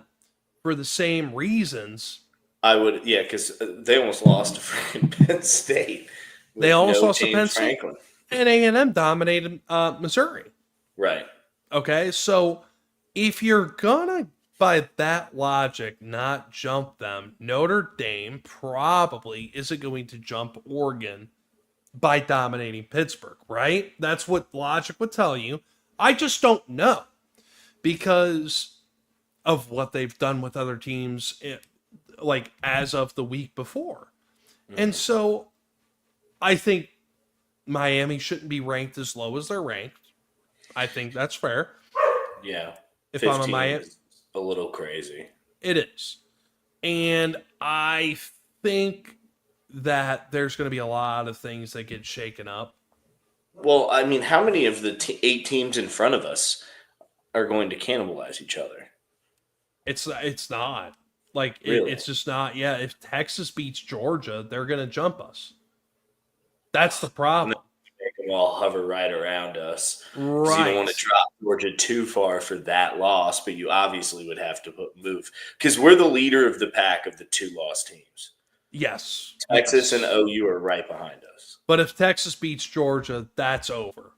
for the same reasons. I would, yeah, because they almost lost to freaking Penn State They with almost no lost to Penn James State, Franklin. and A&M dominated Missouri. Right. Okay, so if you're gonna, by that logic, not jump them, Notre Dame probably isn't going to jump Oregon by dominating Pittsburgh, right? That's what logic would tell you. I just don't know because of what they've done with other teams, like as of the week before. And Mhm. so I think Miami shouldn't be ranked as low as they're ranked. I think that's fair. Yeah. If I'm a 15 Miami, is a little crazy. it is. And I think that there's going to be a lot of things that get shaken up. Well, I mean, how many of the 8 teams in front of us are going to cannibalize each other? It's not like Really? it's just not. Yeah, if Texas beats Georgia, they're going to jump us. That's the And then problem. make them all hover right around us because you don't want to Right. drop Georgia too far for that loss, but you obviously would have to move because we're the leader of the pack of the 2 lost teams. Yes. Texas and Yes. OU are right behind us. But if Texas beats Georgia, that's over.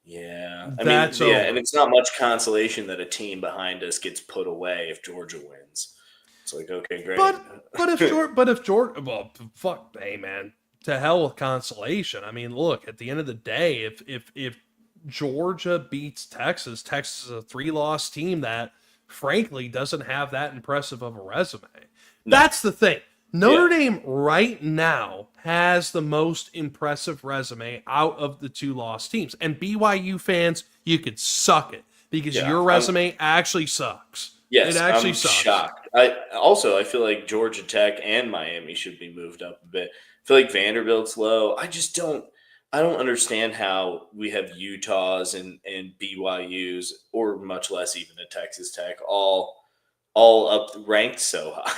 Yeah. I mean, That's yeah, and over. it's not much consolation that a team behind us gets put away if Georgia wins. It's like, okay, great. But if Georgia, well, fuck, hey man, to hell with consolation. I mean, look, at the end of the day, if Georgia beats Texas, Texas is a 3-loss team that, frankly, doesn't have that impressive of a resume. No. That's the thing. Notre Yeah. Dame right now has the most impressive resume out of the 2-loss teams, and BYU fans, you could suck it because Yeah. your resume actually sucks. It Yes, actually I'm sucks. shocked. I feel like Georgia Tech and Miami should be moved up a bit. I feel like Vanderbilt's low. I don't understand how we have Utahs and BYUs or much less even a Texas Tech all up ranked so high.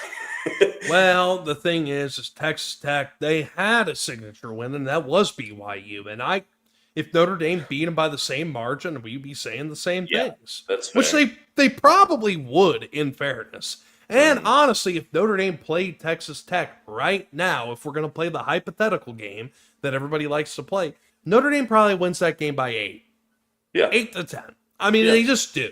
Well, the thing is Texas Tech, they had a signature win, and that was BYU. And if Notre Dame beat them by the same margin, we'd be saying the same Yeah, things, that's which fair. they probably would, in fairness. And Mhm. honestly, if Notre Dame played Texas Tech right now, if we're going to play the hypothetical game that everybody likes to play, Notre Dame probably wins that game by 8, Yeah, 8 to 10. I mean, yeah, they just do.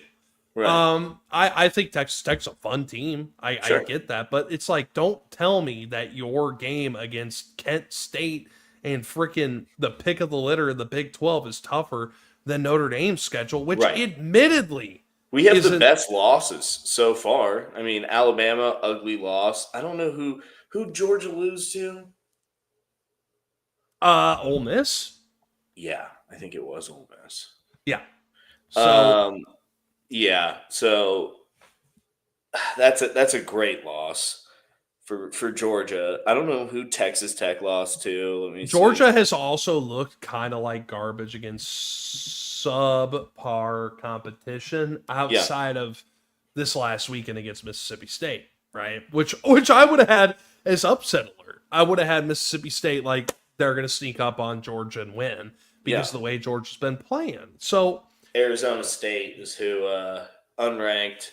right. I think Texas Tech's a fun team. I Sure. get that, but it's like, don't tell me that your game against Kent State and freaking the pick of the litter in the Big 12 is tougher than Notre Dame's schedule, which Right. admittedly We have the isn't. best losses so far. I mean, Alabama, ugly loss. I don't know who Georgia lose to. Ole Miss. Yeah, I think it was Ole Miss. Yeah. So Um, yeah, so that's a great loss for Georgia. I don't know who Texas Tech lost to. Let me see. Georgia has also looked kind of like garbage against subpar competition Yeah, outside of this last weekend against Mississippi State, right? Which I would have had as upset alert. I would have had Mississippi State like they're going to sneak up on Georgia and win yeah. because of the way Georgia's been playing. So, Arizona State is who unranked.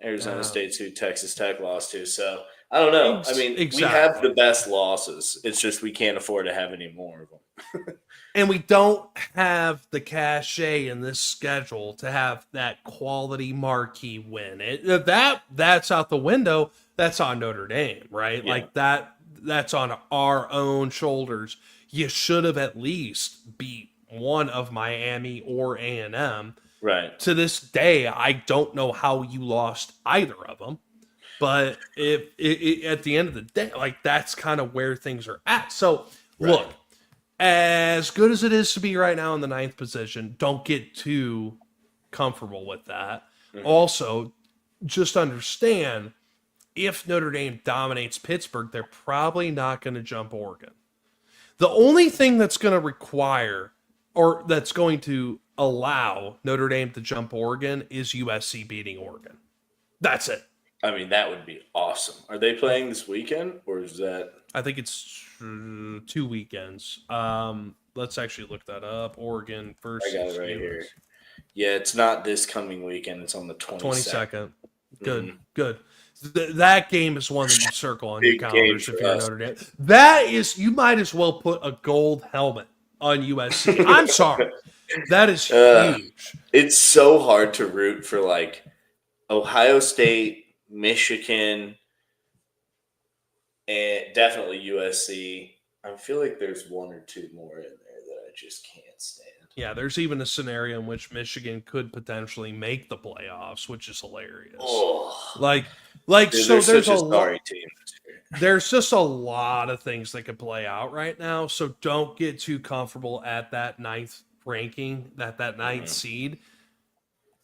Arizona uh, State's who Texas Tech lost to. So I don't know. I mean, we have exactly. the best losses. It's just we can't afford to have any more of them. And we don't have the cachet in this schedule to have that quality marquee win. That's out the window. That's on Notre Dame, right? Yeah, Like that's on our own shoulders. You should have at least beat one of Miami or A&M. right. To this day, I don't know how you lost either of them. But at the end of the day, like that's kind of where things are at. So Right. look, as good as it is to be right now in the 9th position, don't get too comfortable with that. Mhm. Also, just understand if Notre Dame dominates Pittsburgh, they're probably not going to jump Oregon. The only thing that's going to require or that's going to allow Notre Dame to jump Oregon is USC beating Oregon. That's it. I mean, that would be awesome. Are they playing this weekend, or is that? I think it's 2 weekends. Let's actually look that up. Oregon versus I got it right here. Yeah, it's not this coming weekend. It's on the 22nd. Good, good. That game is one that you circle on your calendars if you're Notre Dame. That is, you might as well put a gold helmet on USC. I'm sorry. That is huge. It's so hard to root for like Ohio State, Michigan, and definitely USC. I feel like there's one or two more in there that I just can't stand. Yeah, there's even a scenario in which Michigan could potentially make the playoffs, which is hilarious. Oh, like dude, so there's a sorry team. There's just a lot of things that could play out right now. So don't get too comfortable at that ninth ranking, that ninth seed.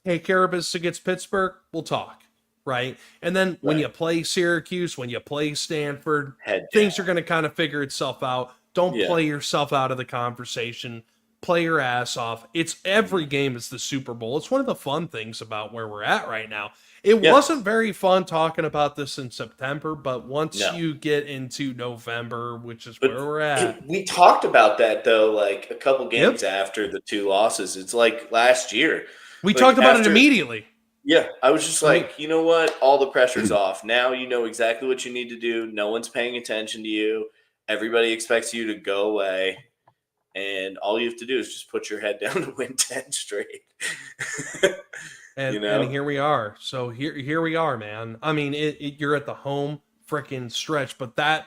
Take care of business against Pittsburgh, we'll talk. Right. And then when you play Syracuse, when you play Stanford, things are going to kind of figure itself out. Don't play yourself out of the conversation. Play your ass off. It's every game is the Super Bowl. It's one of the fun things about where we're at right now. It wasn't very fun talking about this in September, but once you get into November, which is where we're at. We talked about that, though, like a couple games after the 2 losses. It's like last year. We talked about it immediately. Yeah, I was just like, you know what? All the pressure's off. Now you know exactly what you need to do. No one's paying attention to you. Everybody expects you to go away. And all you have to do is just put your head down to win 10 straight. And here we are. So here we are, man. I mean, you're at the home freaking stretch, but that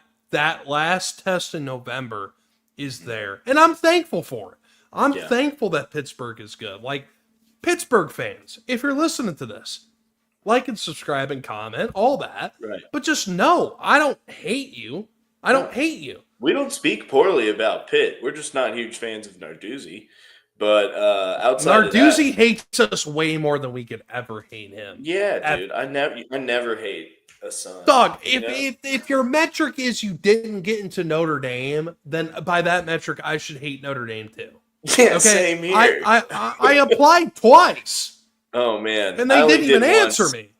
last test in November is there. And I'm thankful for it. I'm thankful that Pittsburgh is good. Like, Pittsburgh fans, if you're listening to this, like and subscribe and comment, all that. Right. But just know, I don't hate you. I don't hate you. We don't speak poorly about Pitt. We're just not huge fans of Narduzzi. But outside Narduzzi of that, hates us way more than we could ever hate him. Yeah, dude. I never hate a son. Dog, if your metric is you didn't get into Notre Dame, then by that metric, I should hate Notre Dame too. Yeah, okay? Same here. I applied twice. Oh, man. And they didn't even answer me.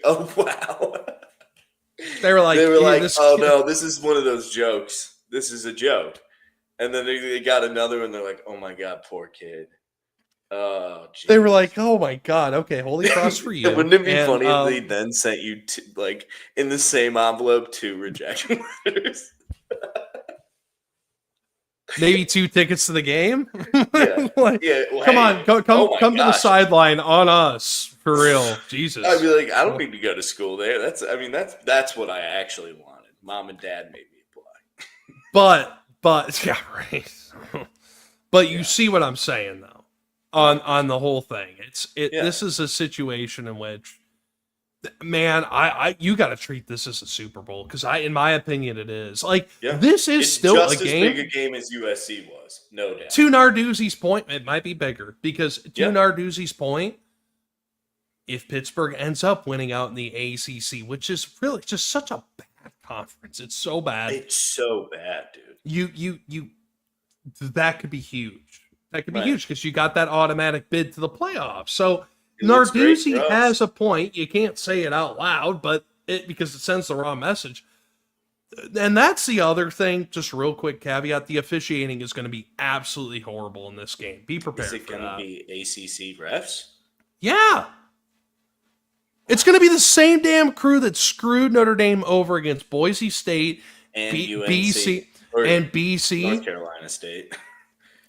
Oh, wow. They were like, oh, no, this is one of those jokes. This is a joke. And then they got another one. They're like, oh, my God, poor kid. Oh, geez. They were like, oh, my God. Okay, Holy Cross for you. Wouldn't it be funny if they then sent you, like, in the same envelope 2 rejection letters? Maybe 2 tickets to the game? Come on, come to the sideline on us. For real. Jesus. I'd be like, I don't need to go to school there. That's what I actually wanted. Mom and Dad made me apply. But yeah, right. But you see what I'm saying though. On the whole thing. This is a situation in which, man, you got to treat this as a Super Bowl because in my opinion, it is. Like this is still just a game. As big a game as USC was, no doubt. To Narduzzi's point, it might be bigger because Narduzzi's point, if Pittsburgh ends up winning out in the ACC, which is really just such a bad conference, it's so bad. It's so bad, dude. You that could be huge. That could be huge because you got that automatic bid to the playoffs. So. Narduzzi has a point. You can't say it out loud, but because it sends the wrong message. And that's the other thing. Just real quick caveat: the officiating is going to be absolutely horrible in this game. Be prepared. Is it going to be ACC refs? Yeah, it's going to be the same damn crew that screwed Notre Dame over against Boise State and UNC, and BC, North Carolina State,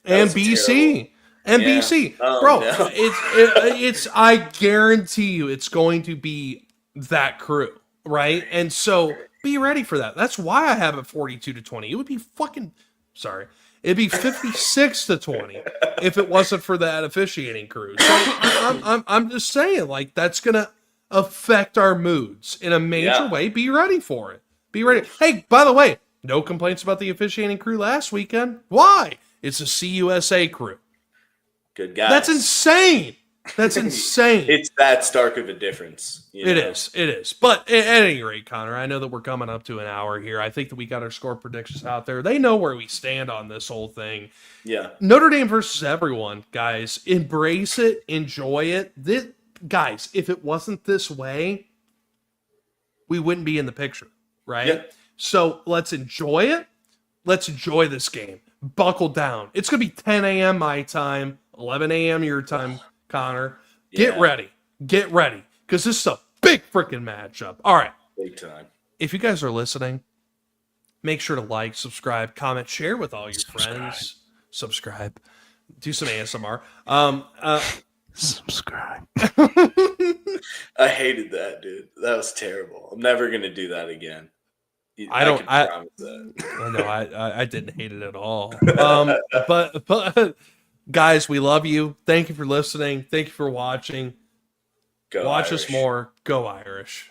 and BC. NBC, bro, no. it's I guarantee you it's going to be that crew, right? And so be ready for that. That's why I have it 42-20. It would be it'd be 56-20 if it wasn't for that officiating crew. So I'm just saying, like, that's gonna affect our moods in a major way. Be ready for it. Be ready. Hey, by the way, no complaints about the officiating crew last weekend. Why? It's a CUSA crew. Good guys. That's insane. That's insane. It's that stark of a difference. It is. It is. But at any rate, Connor, I know that we're coming up to an hour here. I think that we got our score predictions out there. They know where we stand on this whole thing. Yeah. Notre Dame versus everyone, guys. Embrace it. Enjoy it. Guys, if it wasn't this way, we wouldn't be in the picture, right? Yeah. So let's enjoy it. Let's enjoy this game. Buckle down. It's going to be 10 a.m. my time, 11 a.m. your time, Connor. Get ready. Get ready. Because this is a big freaking matchup. All right. Big time. If you guys are listening, make sure to like, subscribe, comment, share with all your friends. Subscribe. Do some ASMR. Subscribe. I hated that, dude. That was terrible. I'm never gonna do that again. I don't. can promise that. No, I didn't hate it at all. But guys, we love you. Thank you for listening. Thank you for watching. Go Watch Irish. us more. Go Irish.